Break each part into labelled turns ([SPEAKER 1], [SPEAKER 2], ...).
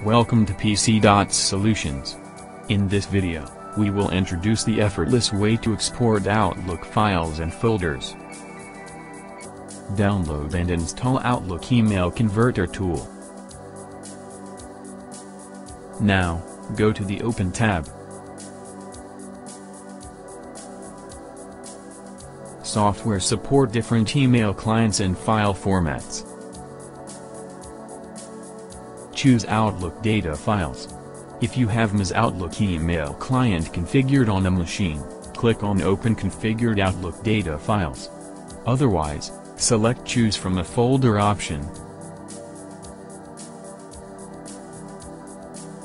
[SPEAKER 1] Welcome to PC.Solutions. In this video, we will introduce the effortless way to export Outlook files and folders. Download and install Outlook Email Converter tool. Now, go to the Open tab. Software support different email clients and file formats. Choose Outlook data files. If you have MS Outlook email client configured on a machine, click on Open Configured Outlook data files. Otherwise, select Choose from a folder option.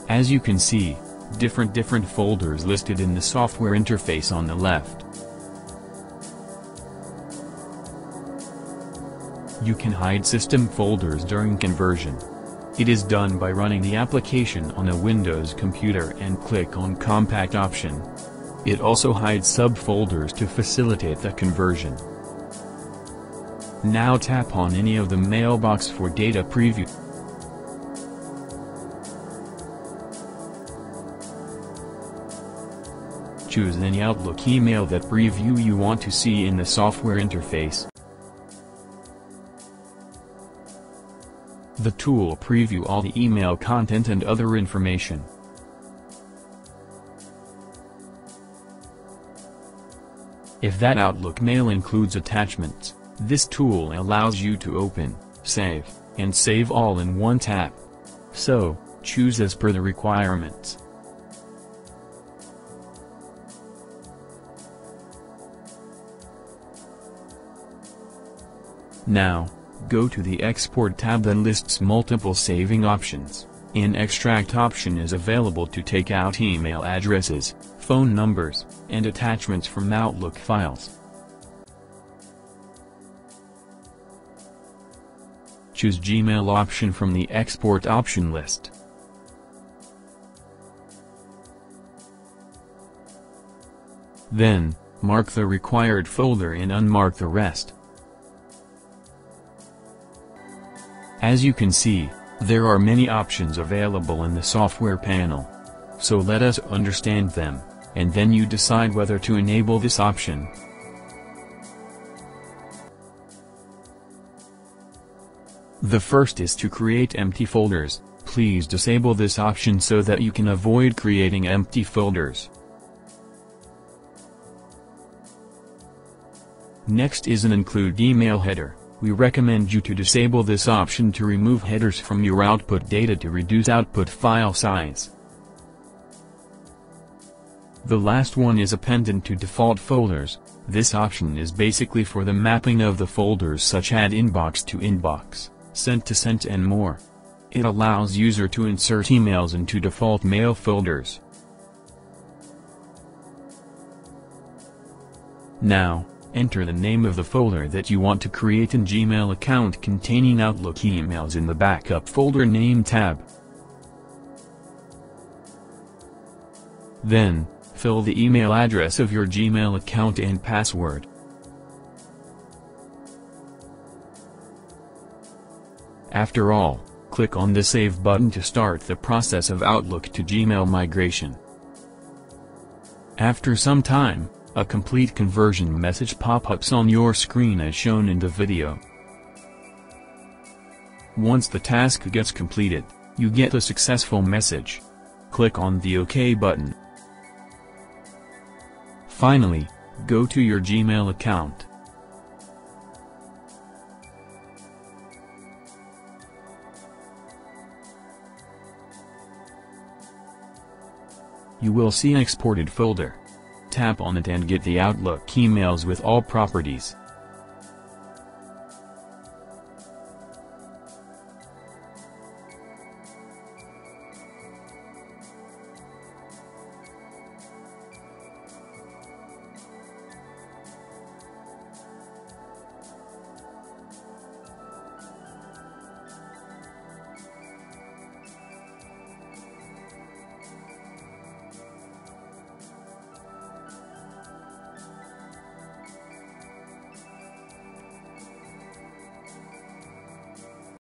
[SPEAKER 1] As you can see, different folders listed in the software interface on the left. You can hide system folders during conversion. It is done by running the application on a Windows computer and click on Compact option. It also hides subfolders to facilitate the conversion. Now tap on any of the mailbox for data preview. Choose any Outlook email that preview you want to see in the software interface. The tool preview all the email content and other information. If that Outlook mail includes attachments, this tool allows you to open, save, and save all in one tap. So, choose as per the requirements. Now, go to the Export tab that lists multiple saving options. An Extract option is available to take out email addresses, phone numbers, and attachments from Outlook files. Choose Gmail option from the Export option list. Then, mark the required folder and unmark the rest. As you can see, there are many options available in the software panel. So let us understand them, and then you decide whether to enable this option. The first is to create empty folders. Please disable this option so that you can avoid creating empty folders. Next is an include email header. We recommend you to disable this option to remove headers from your output data to reduce output file size. The last one is appended to default folders. This option is basically for the mapping of the folders such as inbox to inbox, sent to sent and more. It allows user to insert emails into default mail folders. Now, enter the name of the folder that you want to create in Gmail account containing Outlook emails in the Backup Folder Name tab. Then, fill the email address of your Gmail account and password. After all, click on the Save button to start the process of Outlook to Gmail migration. After some time, a complete conversion message pop-ups on your screen as shown in the video. Once the task gets completed, you get a successful message. Click on the OK button. Finally, go to your Gmail account. You will see an exported folder. Tap on it and get the Outlook emails with all properties.